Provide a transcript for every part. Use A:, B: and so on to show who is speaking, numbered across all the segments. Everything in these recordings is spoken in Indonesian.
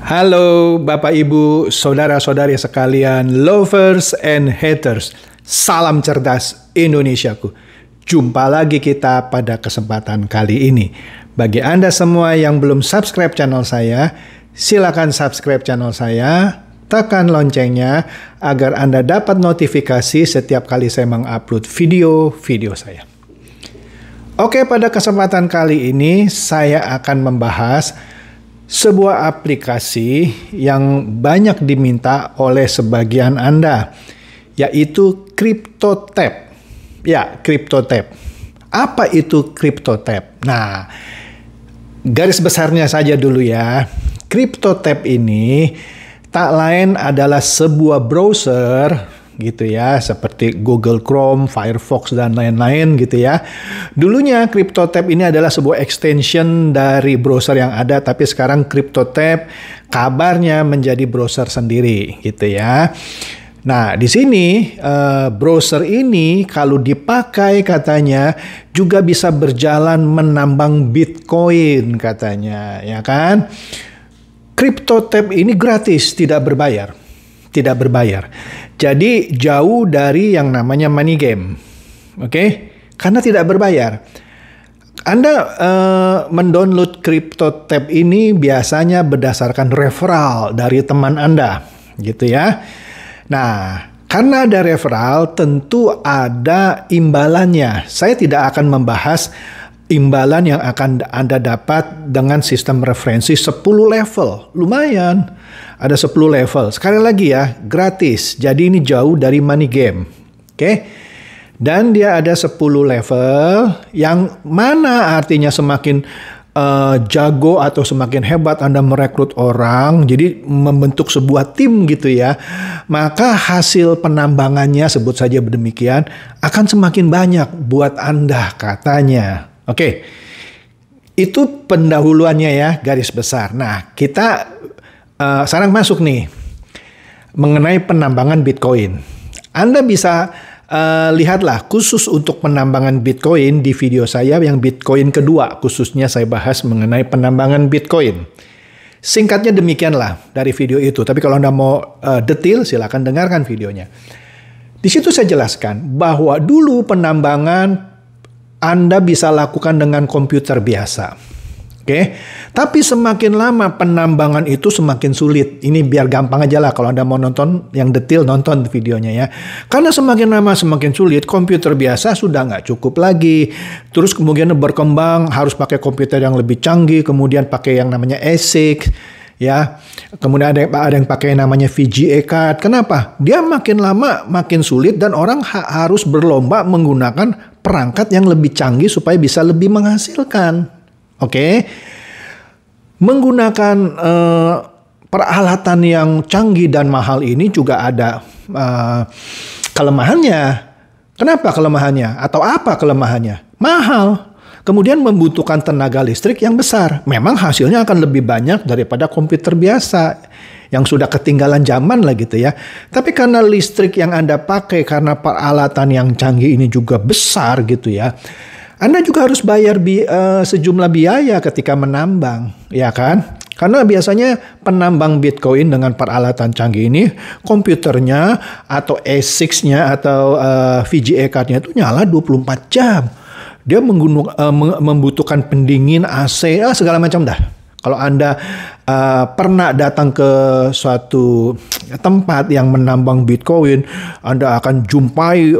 A: Halo Bapak Ibu, saudara-saudari sekalian, lovers and haters. Salam cerdas Indonesiaku. Jumpa lagi kita pada kesempatan kali ini. Bagi Anda semua yang belum subscribe channel saya, silakan subscribe channel saya, tekan loncengnya agar Anda dapat notifikasi setiap kali saya mengupload video-video saya. Oke, pada kesempatan kali ini saya akan membahas sebuah aplikasi yang banyak diminta oleh sebagian Anda, yaitu CryptoTab. Ya, CryptoTab. Apa itu CryptoTab? Nah, garis besarnya saja dulu ya. CryptoTab ini tak lain adalah sebuah browser gitu ya, seperti Google Chrome, Firefox, dan lain-lain gitu ya. Dulunya CryptoTab ini adalah sebuah extension dari browser yang ada, tapi sekarang CryptoTab kabarnya menjadi browser sendiri gitu ya. Nah, di sini browser ini kalau dipakai katanya juga bisa berjalan menambang Bitcoin katanya, ya kan? CryptoTab ini gratis, tidak berbayar. Tidak berbayar. Jadi jauh dari yang namanya money game. Oke? Karena tidak berbayar. Anda mendownload CryptoTab ini biasanya berdasarkan referral dari teman Anda, gitu ya. Nah, karena ada referral tentu ada imbalannya. Saya tidak akan membahas imbalan yang akan Anda dapat dengan sistem referensi 10 level. Lumayan. Ada 10 level. Sekali lagi ya, gratis. Jadi ini jauh dari money game. Oke? Dan dia ada 10 level yang mana artinya semakin jago atau semakin hebat Anda merekrut orang, jadi membentuk sebuah tim gitu ya, maka hasil penambangannya, sebut saja demikian, akan semakin banyak buat Anda katanya. Oke, itu pendahuluannya ya, garis besar. Nah, kita sekarang masuk nih mengenai penambangan Bitcoin. Anda bisa lihatlah khusus untuk penambangan Bitcoin di video saya yang Bitcoin kedua, khususnya saya bahas mengenai penambangan Bitcoin. Singkatnya demikianlah dari video itu. Tapi kalau Anda mau detail, silakan dengarkan videonya. Di situ saya jelaskan bahwa dulu penambangan Anda bisa lakukan dengan komputer biasa. Oke, tapi semakin lama penambangan itu semakin sulit. Ini biar gampang aja lah, kalau Anda mau nonton yang detail, nonton videonya ya. Karena semakin lama semakin sulit, komputer biasa sudah nggak cukup lagi. Terus kemudian berkembang, harus pakai komputer yang lebih canggih, kemudian pakai yang namanya ASIC, ya. Kemudian ada yang pakai yang namanya VGA card. Kenapa? Dia makin lama makin sulit dan orang harus berlomba menggunakan perangkat yang lebih canggih supaya bisa lebih menghasilkan. Oke, menggunakan peralatan yang canggih dan mahal ini juga ada kelemahannya. Kenapa kelemahannya? Atau apa kelemahannya? Mahal. Kemudian membutuhkan tenaga listrik yang besar. Memang hasilnya akan lebih banyak daripada komputer biasa yang sudah ketinggalan zaman lah gitu ya. Tapi karena listrik yang Anda pakai, karena peralatan yang canggih ini juga besar gitu ya, Anda juga harus bayar sejumlah biaya ketika menambang, ya kan? Karena biasanya penambang Bitcoin dengan peralatan canggih ini, komputernya atau ASIC-nya atau VGA card-nya itu nyala 24 jam. Dia membutuhkan pendingin, AC, segala macam dah. Kalau Anda pernah datang ke suatu tempat yang menambang Bitcoin, Anda akan jumpai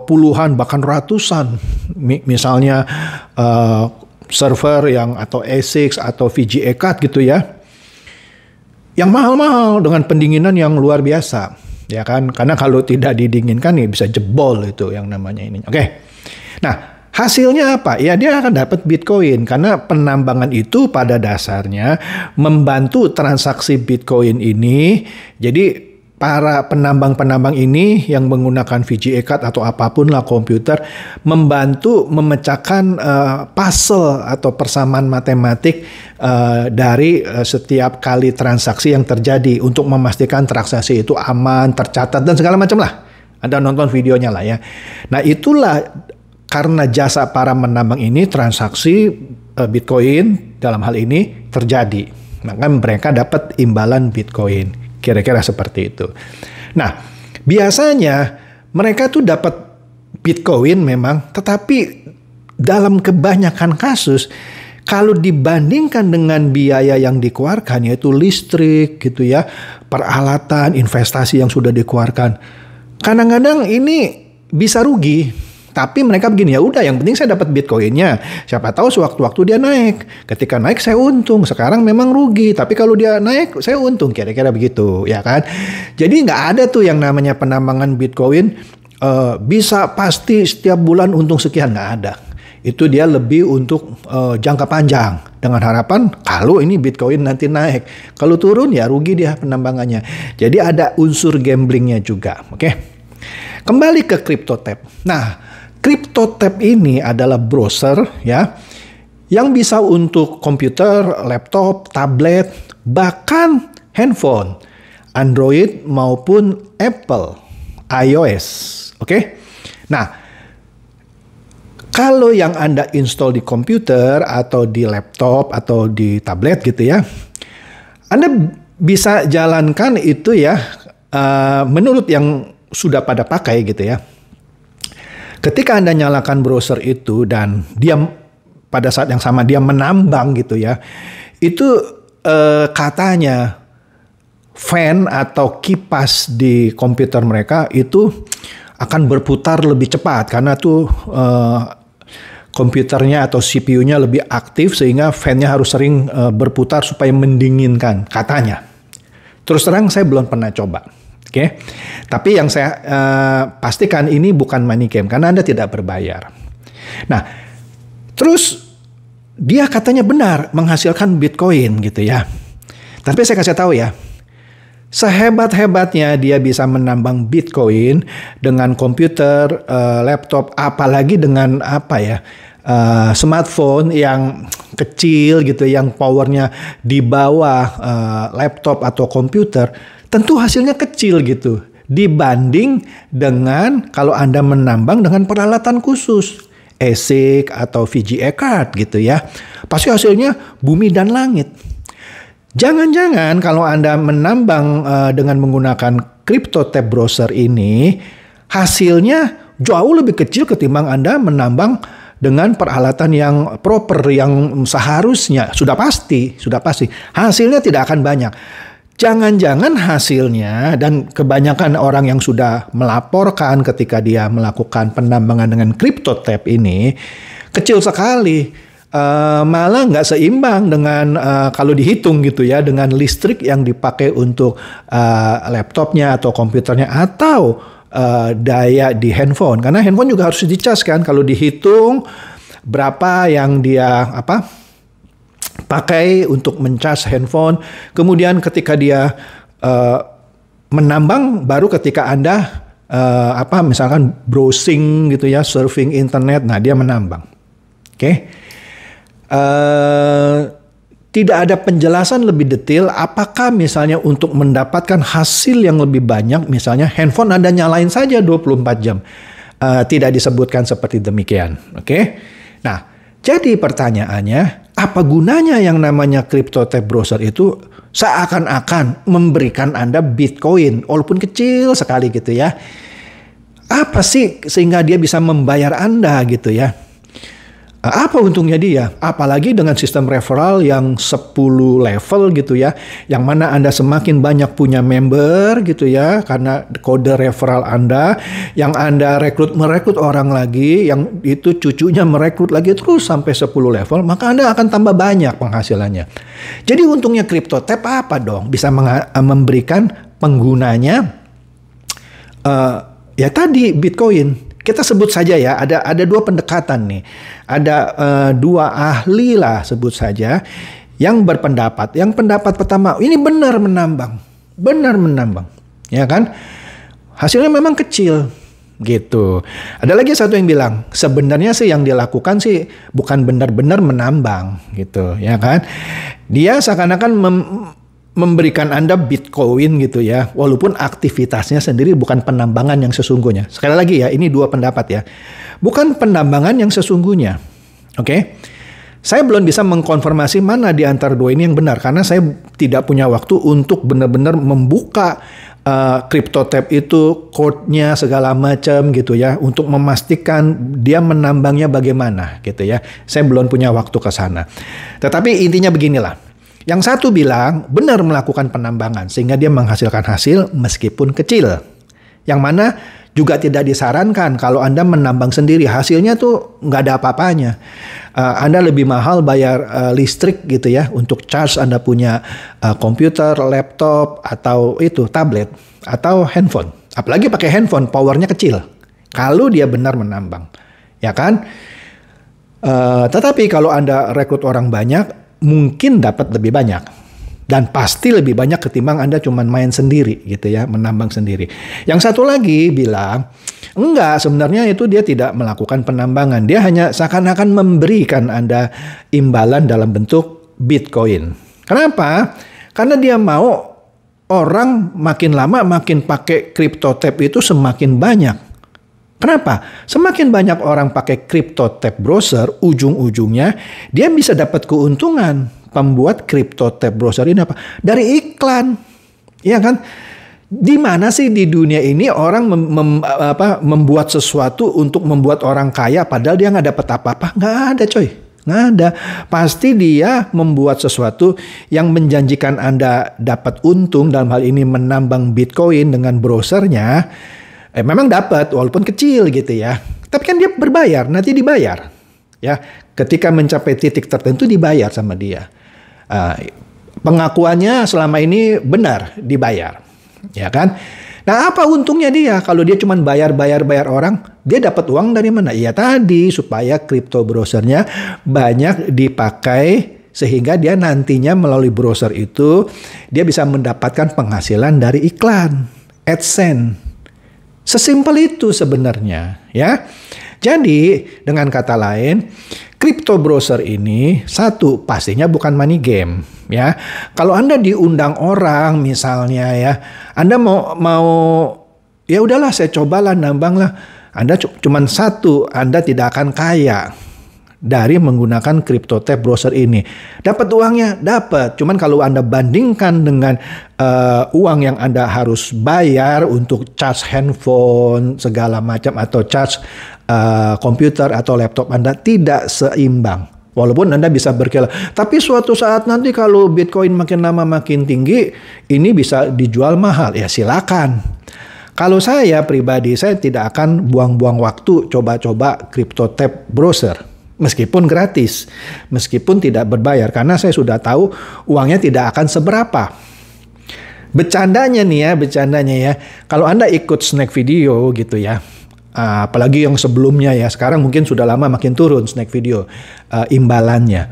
A: puluhan bahkan ratusan, misalnya server yang atau ASIC atau VGA card gitu ya, yang mahal-mahal dengan pendinginan yang luar biasa, ya kan? Karena kalau tidak didinginkan ya bisa jebol itu yang namanya ini. Oke, nah. Hasilnya apa? Ya dia akan dapat Bitcoin karena penambangan itu pada dasarnya membantu transaksi Bitcoin ini. Jadi para penambang-penambang ini yang menggunakan VGA card atau apapun lah komputer membantu memecahkan puzzle atau persamaan matematik dari setiap kali transaksi yang terjadi untuk memastikan transaksi itu aman, tercatat dan segala macam lah. Anda nonton videonya lah ya. Nah itulah karena jasa para menambang ini transaksi Bitcoin dalam hal ini terjadi. maka mereka dapat imbalan Bitcoin. Kira-kira seperti itu. Nah, biasanya mereka tuh dapat Bitcoin memang, tetapi dalam kebanyakan kasus, kalau dibandingkan dengan biaya yang dikeluarkan, yaitu listrik gitu ya, peralatan, investasi yang sudah dikeluarkan, kadang-kadang ini bisa rugi. Tapi mereka begini, ya udah, yang penting saya dapat Bitcoinnya. Siapa tahu sewaktu-waktu dia naik. Ketika naik saya untung. Sekarang memang rugi. Tapi kalau dia naik saya untung. Kira-kira begitu, ya kan? Jadi nggak ada tuh yang namanya penambangan Bitcoin bisa pasti setiap bulan untung sekian, nggak ada. Itu dia lebih untuk jangka panjang. Dengan harapan kalau ini Bitcoin nanti naik. Kalau turun ya rugi dia penambangannya. Jadi ada unsur gamblingnya juga. Oke. Kembali ke CryptoTab. Nah, CryptoTab ini adalah browser ya yang bisa untuk komputer, laptop, tablet, bahkan handphone, Android maupun Apple, iOS. Oke? Nah, kalau yang Anda install di komputer atau di laptop atau di tablet gitu ya, Anda bisa jalankan itu ya menurut yang sudah pada pakai gitu ya. Ketika Anda nyalakan browser itu dan dia pada saat yang sama dia menambang gitu ya, itu katanya fan atau kipas di komputer mereka itu akan berputar lebih cepat karena tuh komputernya atau CPU-nya lebih aktif sehingga fan-nya harus sering berputar supaya mendinginkan katanya. Terus terang saya belum pernah coba. Oke, tapi yang saya pastikan ini bukan money game karena Anda tidak berbayar. Nah, terus dia katanya benar menghasilkan Bitcoin gitu ya. Tapi saya kasih tahu ya, sehebat-hebatnya dia bisa menambang Bitcoin dengan komputer, laptop, apalagi dengan apa ya, smartphone yang kecil gitu, yang powernya di bawah laptop atau komputer. Tentu hasilnya kecil gitu dibanding dengan kalau Anda menambang dengan peralatan khusus ASIC atau VGA card gitu ya. Pasti hasilnya bumi dan langit. Jangan-jangan kalau Anda menambang dengan menggunakan CryptoTab browser ini hasilnya jauh lebih kecil ketimbang Anda menambang dengan peralatan yang proper yang seharusnya. Sudah pasti hasilnya tidak akan banyak. Jangan-jangan hasilnya, dan kebanyakan orang yang sudah melaporkan ketika dia melakukan penambangan dengan CryptoTab ini kecil sekali, malah nggak seimbang dengan kalau dihitung gitu ya dengan listrik yang dipakai untuk laptopnya atau komputernya atau daya di handphone, karena handphone juga harus dicas kan. Kalau dihitung berapa yang dia pakai untuk mencas handphone, kemudian ketika dia menambang, baru ketika Anda misalkan browsing gitu ya, surfing internet, nah dia menambang. Oke. Tidak ada penjelasan lebih detail apakah misalnya untuk mendapatkan hasil yang lebih banyak, misalnya handphone Anda nyalain saja 24 jam. Tidak disebutkan seperti demikian. Oke. Nah, jadi pertanyaannya, apa gunanya yang namanya CryptoTab browser itu seakan-akan memberikan Anda Bitcoin, walaupun kecil sekali gitu ya. Apa sih sehingga dia bisa membayar Anda gitu ya? Apa untungnya dia? Apalagi dengan sistem referral yang 10 level gitu ya. Yang mana Anda semakin banyak punya member gitu ya. Karena kode referral Anda. Yang Anda merekrut orang lagi. Yang itu cucunya merekrut lagi terus sampai 10 level. Maka Anda akan tambah banyak penghasilannya. Jadi untungnya CryptoTab apa dong? Bisa memberikan penggunanya ya tadi Bitcoin. Kita sebut saja ya, ada dua pendekatan nih. Ada dua ahli lah sebut saja yang berpendapat. Yang pendapat pertama, ini benar menambang. Ya kan? Hasilnya memang kecil gitu. Ada lagi satu yang bilang, sebenarnya sih yang dilakukan sih bukan benar-benar menambang gitu, ya kan? Dia seakan-akan memberikan Anda Bitcoin gitu ya, walaupun aktivitasnya sendiri bukan penambangan yang sesungguhnya. Sekali lagi ya, ini dua pendapat ya. Bukan penambangan yang sesungguhnya. Oke. Saya belum bisa mengkonfirmasi mana di antara dua ini yang benar karena saya tidak punya waktu untuk benar-benar membuka CryptoTab itu, code-nya segala macam gitu ya, untuk memastikan dia menambangnya bagaimana gitu ya. Saya belum punya waktu ke sana. Tetapi intinya beginilah. Yang satu bilang benar melakukan penambangan sehingga dia menghasilkan hasil meskipun kecil. Yang mana juga tidak disarankan kalau Anda menambang sendiri, hasilnya tuh nggak ada apa-apanya. Anda lebih mahal bayar listrik gitu ya untuk charge Anda punya komputer, laptop, atau itu tablet, atau handphone. Apalagi pakai handphone, powernya kecil. Kalau dia benar menambang, ya kan? Tetapi kalau Anda rekrut orang banyak, mungkin dapat lebih banyak. Dan pasti lebih banyak ketimbang Anda cuma main sendiri gitu ya, menambang sendiri. Yang satu lagi bilang, enggak, sebenarnya itu dia tidak melakukan penambangan. Dia hanya seakan-akan memberikan Anda imbalan dalam bentuk Bitcoin. Kenapa? Karena dia mau orang makin lama makin pakai CryptoTab itu semakin banyak. Kenapa? Semakin banyak orang pakai CryptoTab browser, ujung-ujungnya dia bisa dapat keuntungan. Pembuat CryptoTab browser ini apa? Dari iklan. Ya kan? Di mana sih di dunia ini orang membuat sesuatu untuk membuat orang kaya padahal dia nggak dapat apa-apa? Nggak ada coy. Nggak ada. Pasti dia membuat sesuatu yang menjanjikan Anda dapat untung, dalam hal ini menambang Bitcoin dengan browsernya. Memang dapat walaupun kecil gitu ya. Tapi kan dia berbayar, nanti dibayar. Ya, ketika mencapai titik tertentu dibayar sama dia. Pengakuannya selama ini benar dibayar, ya kan? Nah, apa untungnya dia kalau dia cuma bayar orang? Dia dapat uang dari mana? Ya tadi supaya crypto browsernya banyak dipakai sehingga dia nantinya melalui browser itu dia bisa mendapatkan penghasilan dari iklan, AdSense. Sesimpel itu sebenarnya, ya. Jadi dengan kata lain, crypto browser ini satu pastinya bukan money game, ya. Kalau Anda diundang orang misalnya ya, Anda mau ya udahlah saya cobalah nambang lah. Anda cuman satu, Anda tidak akan kaya dari menggunakan CryptoTab browser ini. Dapat uangnya, dapat. Cuman kalau Anda bandingkan dengan uang yang Anda harus bayar untuk charge handphone segala macam atau charge komputer atau laptop Anda, tidak seimbang. Walaupun Anda bisa berkira, tapi suatu saat nanti kalau Bitcoin makin lama makin tinggi, ini bisa dijual mahal. Ya silakan. Kalau saya pribadi, saya tidak akan buang-buang waktu coba-coba CryptoTab browser. Meskipun gratis, meskipun tidak berbayar, karena saya sudah tahu uangnya tidak akan seberapa. Bercandanya ya, kalau Anda ikut snack video gitu ya, apalagi yang sebelumnya ya, sekarang mungkin sudah lama makin turun snack video imbalannya.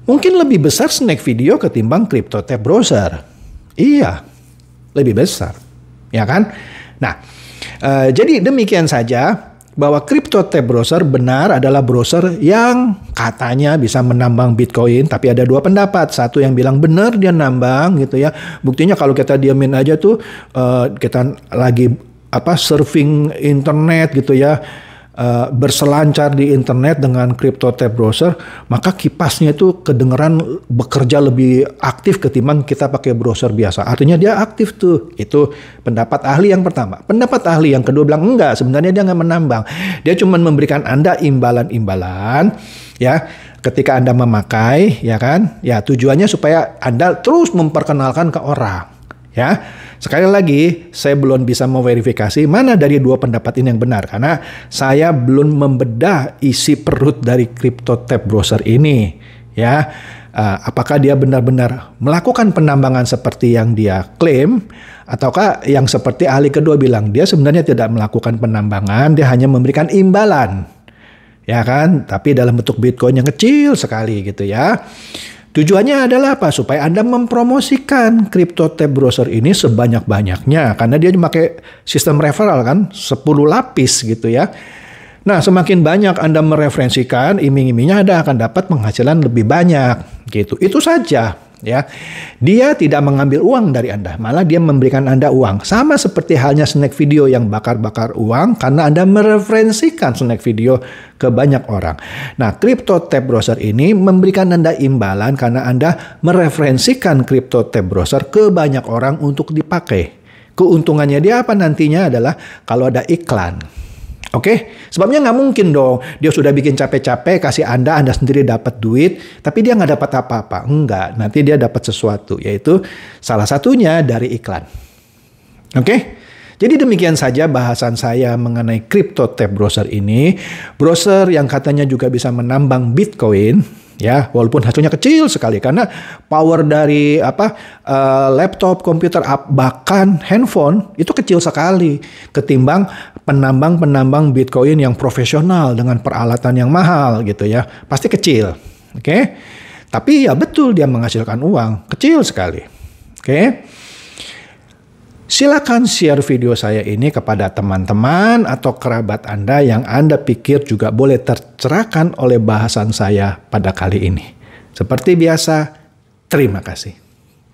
A: Mungkin lebih besar snack video ketimbang CryptoTab browser. Iya, lebih besar, ya kan? Nah, jadi demikian saja. Bahwa CryptoTab browser benar adalah browser yang katanya bisa menambang Bitcoin, tapi ada dua pendapat. Satu yang bilang benar dia nambang gitu ya. Buktinya kalau kita diamin aja tuh kita lagi surfing internet gitu ya, berselancar di internet dengan CryptoTab browser, maka kipasnya itu kedengeran bekerja lebih aktif ketimbang kita pakai browser biasa. Artinya dia aktif tuh. Itu pendapat ahli yang pertama. Pendapat ahli yang kedua bilang enggak, sebenarnya dia nggak menambang. Dia cuma memberikan Anda imbalan-imbalan ya ketika Anda memakai, ya kan? Ya tujuannya supaya Anda terus memperkenalkan ke orang. Ya, sekali lagi saya belum bisa memverifikasi mana dari dua pendapat ini yang benar karena saya belum membedah isi perut dari CryptoTab browser ini. Ya, apakah dia benar-benar melakukan penambangan seperti yang dia klaim, ataukah yang seperti ahli kedua bilang dia sebenarnya tidak melakukan penambangan, dia hanya memberikan imbalan, ya kan? Tapi dalam bentuk Bitcoin yang kecil sekali gitu ya. Tujuannya adalah apa? Supaya Anda mempromosikan CryptoTab browser ini sebanyak-banyaknya. Karena dia memakai sistem referral kan, 10 lapis gitu ya. Nah, semakin banyak Anda mereferensikan, iming-imingnya Anda akan dapat penghasilan lebih banyak gitu. Itu saja ya. Dia tidak mengambil uang dari Anda, malah dia memberikan Anda uang. Sama seperti halnya snack video yang bakar-bakar uang karena Anda mereferensikan snack video ke banyak orang. Nah, Crypto Tab Browser ini memberikan Anda imbalan karena Anda mereferensikan Crypto Tab Browser ke banyak orang untuk dipakai. Keuntungannya dia apa nantinya adalah kalau ada iklan. Oke, sebabnya nggak mungkin dong dia sudah bikin capek-capek kasih Anda sendiri dapat duit, tapi dia nggak dapat apa-apa. Enggak, nanti dia dapat sesuatu, yaitu salah satunya dari iklan. Oke, jadi demikian saja bahasan saya mengenai Crypto Tab Browser ini. Browser yang katanya juga bisa menambang Bitcoin, ya, walaupun hasilnya kecil sekali karena power dari laptop, komputer, bahkan handphone itu kecil sekali ketimbang penambang Bitcoin yang profesional dengan peralatan yang mahal gitu ya. Pasti kecil. Oke. Tapi ya betul dia menghasilkan uang, kecil sekali. Oke. Silakan share video saya ini kepada teman-teman atau kerabat Anda yang Anda pikir juga boleh tercerahkan oleh bahasan saya pada kali ini. Seperti biasa, terima kasih.